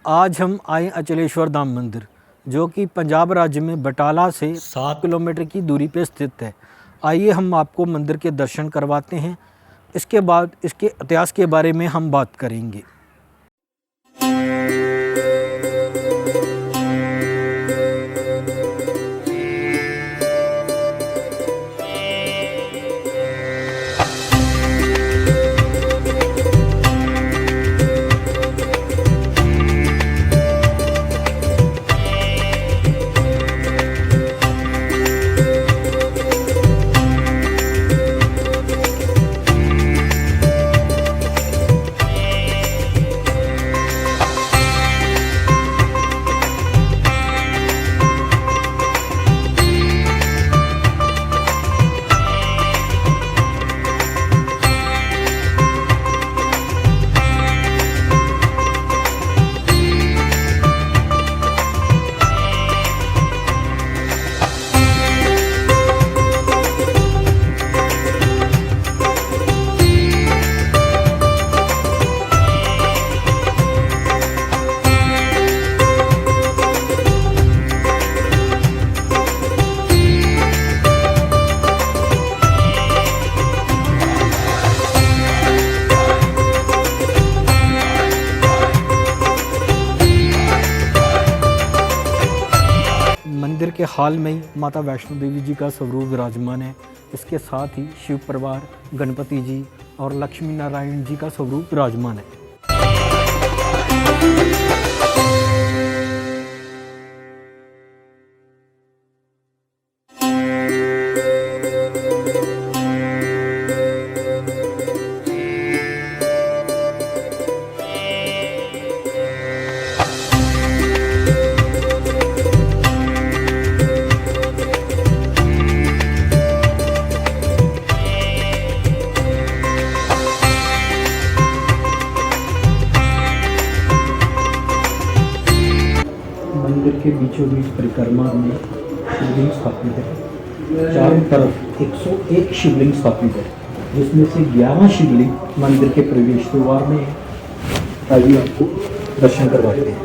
आज हम आए अचलेश्वर धाम मंदिर, जो कि पंजाब राज्य में बटाला से 7 किलोमीटर की दूरी पर स्थित है। आइए हम आपको मंदिर के दर्शन करवाते हैं। इसके बाद इसके इतिहास के बारे में हम बात करेंगे। मंदिर के हाल में ही माता वैष्णो देवी जी का स्वरूप विराजमान है। इसके साथ ही शिव परिवार, गणपति जी और लक्ष्मी नारायण जी का स्वरूप विराजमान है। मंदिर के बीचों बीच परिक्रमा में शिवलिंग स्थापित है। चारों तरफ 101 शिवलिंग स्थापित है, जिसमें से 11 शिवलिंग मंदिर के प्रवेश द्वार में है। आइए आपको दर्शन करवाते हैं।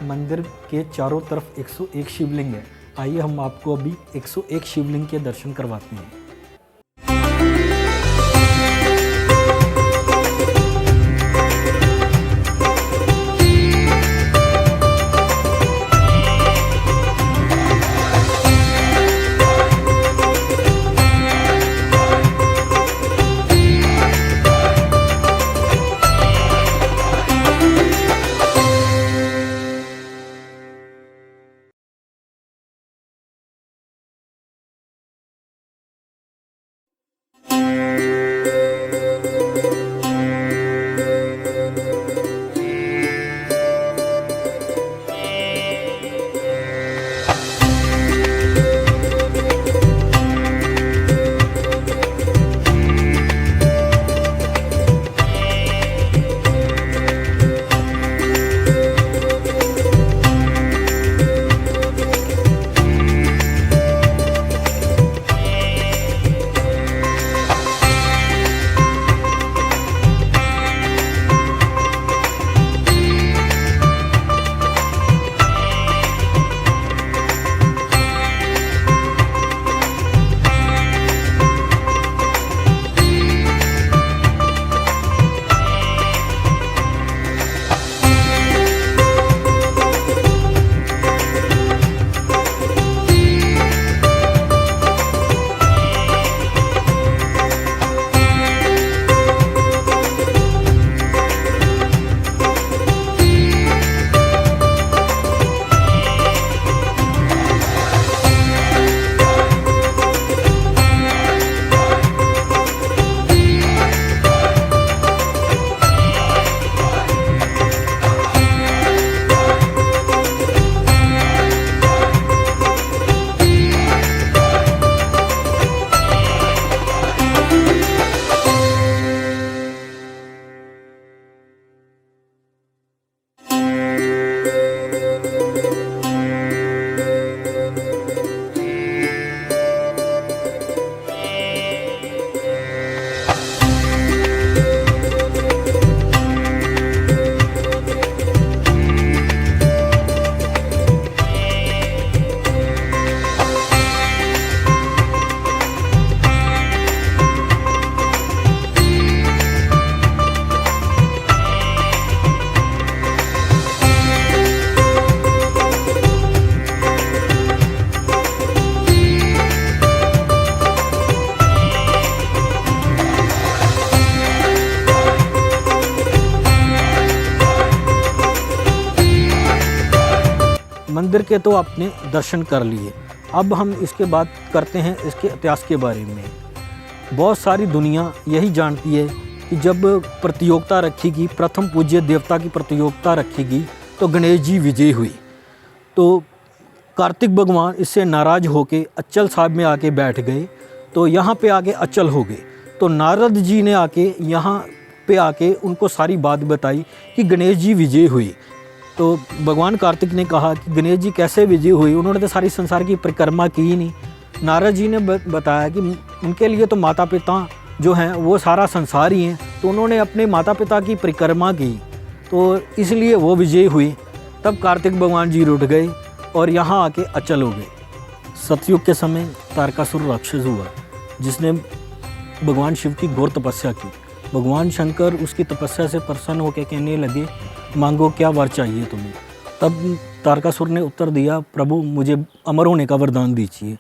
मंदिर के चारों तरफ 101 शिवलिंग है। आइए हम आपको अभी 101 शिवलिंग के दर्शन करवाते हैं। मंदिर के तो आपने दर्शन कर लिए, अब हम इसके बात करते हैं इसके इतिहास के बारे में। बहुत सारी दुनिया यही जानती है कि जब प्रतियोगिता रखी गई, प्रथम पूज्य देवता की प्रतियोगिता रखी गई, तो गणेश जी विजयी हुई। तो कार्तिक भगवान इससे नाराज़ होके अचल साहब में आके बैठ गए, तो यहाँ पे आके अचल हो गए। तो नारद जी ने आके यहाँ पे आके उनको सारी बात बताई कि गणेश जी विजय हुई। तो भगवान कार्तिक ने कहा कि गणेश जी कैसे विजय हुई, उन्होंने तो सारी संसार की परिक्रमा की ही नहीं। नारद जी ने बताया कि उनके लिए तो माता पिता जो हैं वो सारा संसार ही हैं, तो उन्होंने अपने माता पिता की परिक्रमा की, तो इसलिए वो विजय हुई। तब कार्तिक भगवान जी रुठ गए और यहाँ आके अचल हो गए। सतयुग के समय तारकासुर राक्षस हुआ, जिसने भगवान शिव की घोर तपस्या की। भगवान शंकर उसकी तपस्या से प्रसन्न होकर कहने लगे, मांगो क्या वर चाहिए तुम्हें। तब तारकासुर ने उत्तर दिया, प्रभु मुझे अमर होने का वरदान दीजिए।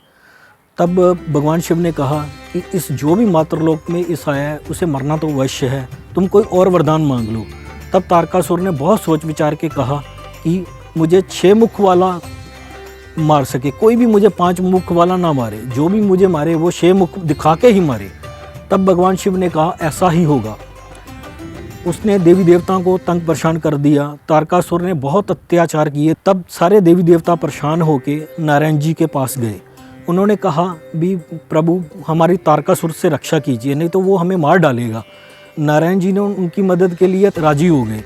तब भगवान शिव ने कहा कि इस जो भी मातृलोक में इस आया है उसे मरना तो अवश्य है, तुम कोई और वरदान मांग लो। तब तारकासुर ने बहुत सोच विचार के कहा कि मुझे 6 मुख वाला मार सके, कोई भी मुझे 5 मुख वाला ना मारे, जो भी मुझे मारे वो 6 मुख दिखा के ही मारे। तब भगवान शिव ने कहा ऐसा ही होगा। उसने देवी देवताओं को तंग परेशान कर दिया। तारकासुर ने बहुत अत्याचार किए। तब सारे देवी देवता परेशान होके नारायण जी के पास गए। उन्होंने कहा भी प्रभु हमारी तारकासुर से रक्षा कीजिए, नहीं तो वो हमें मार डालेगा। नारायण जी ने उनकी मदद के लिए राजी हो गए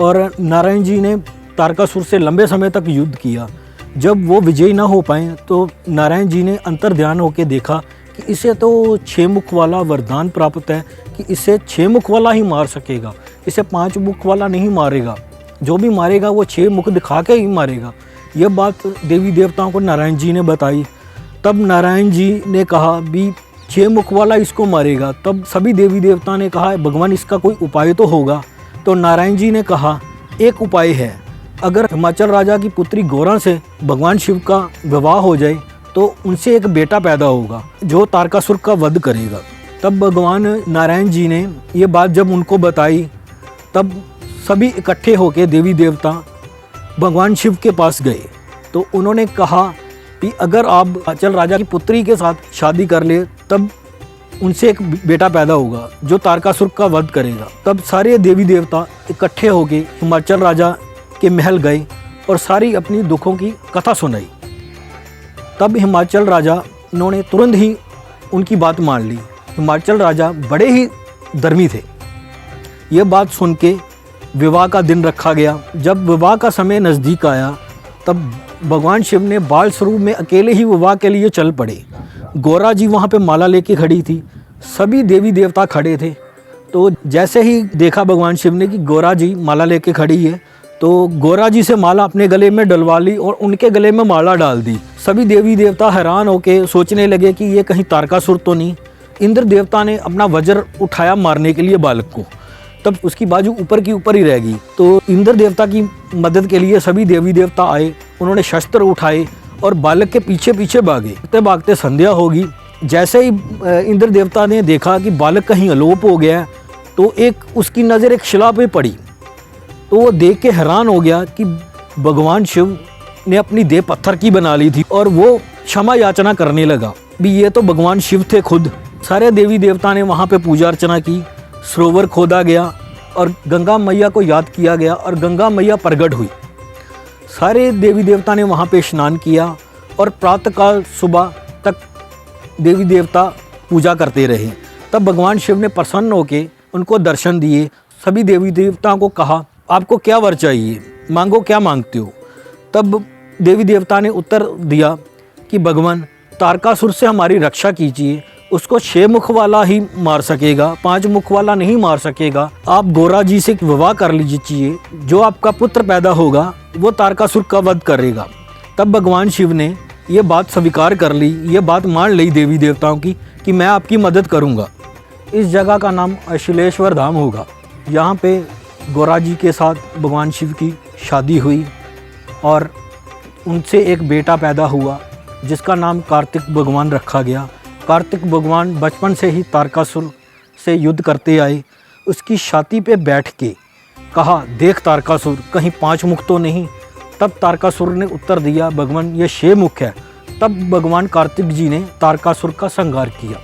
और नारायण जी ने तारकासुर से लंबे समय तक युद्ध किया। जब वो विजयी ना हो पाए तो नारायण जी ने अंतर्ध्यान होकर देखा कि इसे तो 6 मुख वाला वरदान प्राप्त है कि इसे 6 मुख वाला ही मार सकेगा, इसे 5 मुख वाला नहीं मारेगा, जो भी मारेगा वो 6 मुख दिखा के ही मारेगा। यह बात देवी देवताओं को नारायण जी ने बताई। तब नारायण जी ने कहा भी 6 मुख वाला इसको मारेगा। तब सभी देवी देवता ने कहा भगवान इसका कोई उपाय तो होगा। तो नारायण जी ने कहा एक उपाय है, अगर हिमाचल राजा की पुत्री गौरा से भगवान शिव का विवाह हो जाए तो उनसे एक बेटा पैदा होगा जो तारकासुर का वध करेगा। तब भगवान नारायण जी ने ये बात जब उनको बताई, तब सभी इकट्ठे होकर देवी देवता भगवान शिव के पास गए। तो उन्होंने कहा कि अगर आप हिमाचल राजा की पुत्री के साथ शादी कर ले तब उनसे एक बेटा पैदा होगा जो तारकासुर का वध करेगा। तब सारे देवी देवता इकट्ठे होकर हिमाचल राजा के महल गए और सारी अपनी दुखों की कथा सुनाई। तब हिमाचल राजा उन्होंने तुरंत ही उनकी बात मान ली। हिमाचल राजा बड़े ही धर्मी थे। ये बात सुन के विवाह का दिन रखा गया। जब विवाह का समय नज़दीक आया तब भगवान शिव ने बाल स्वरूप में अकेले ही विवाह के लिए चल पड़े। गौरा जी वहाँ पे माला लेके खड़ी थी, सभी देवी देवता खड़े थे। तो जैसे ही देखा भगवान शिव ने कि गौरा जी माला लेके खड़ी है, तो गौरा जी से माला अपने गले में डलवा ली और उनके गले में माला डाल दी। सभी देवी देवता हैरान होके सोचने लगे कि ये कहीं तारकासुर तो नहीं। इंद्र देवता ने अपना वज्र उठाया मारने के लिए बालक को, तब उसकी बाजू ऊपर की ऊपर ही रह गई। तो इंद्र देवता की मदद के लिए सभी देवी देवता आए, उन्होंने शस्त्र उठाए और बालक के पीछे पीछे भागे। भागते भागते संध्या होगी। जैसे ही इंद्र देवता ने देखा कि बालक कहीं अलोप हो गया, तो उसकी नज़र एक शिला पे पड़ी। तो वो देख के हैरान हो गया कि भगवान शिव ने अपनी देह पत्थर की बना ली थी और वो क्षमा याचना करने लगा भी ये तो भगवान शिव थे खुद। सारे देवी देवता ने वहाँ पे पूजा अर्चना की, सरोवर खोदा गया और गंगा मैया को याद किया गया और गंगा मैया प्रकट हुई। सारे देवी देवता ने वहाँ पे स्नान किया और प्रातःकाल सुबह तक देवी देवता पूजा करते रहे। तब भगवान शिव ने प्रसन्न होकर उनको दर्शन दिए। सभी देवी देवताओं को कहा आपको क्या वर चाहिए, मांगो क्या मांगते हो। तब देवी देवता ने उत्तर दिया कि भगवान तारकासुर से हमारी रक्षा कीजिए, उसको 6 मुख वाला ही मार सकेगा, 5 मुख वाला नहीं मार सकेगा। आप गौरा जी से विवाह कर लीजिए, जो आपका पुत्र पैदा होगा वो तारकासुर का वध करेगा। तब भगवान शिव ने ये बात स्वीकार कर ली, ये बात मान ली देवी देवताओं की कि मैं आपकी मदद करूँगा। इस जगह का नाम अशिलेश्वर धाम होगा। यहाँ पे गौरा जी के साथ भगवान शिव की शादी हुई और उनसे एक बेटा पैदा हुआ जिसका नाम कार्तिक भगवान रखा गया। कार्तिक भगवान बचपन से ही तारकासुर से युद्ध करते आए। उसकी छाती पे बैठ के कहा देख तारकासुर कहीं 5 मुख तो नहीं। तब तारकासुर ने उत्तर दिया, भगवान ये 6 मुख है। तब भगवान कार्तिक जी ने तारकासुर का संहार किया।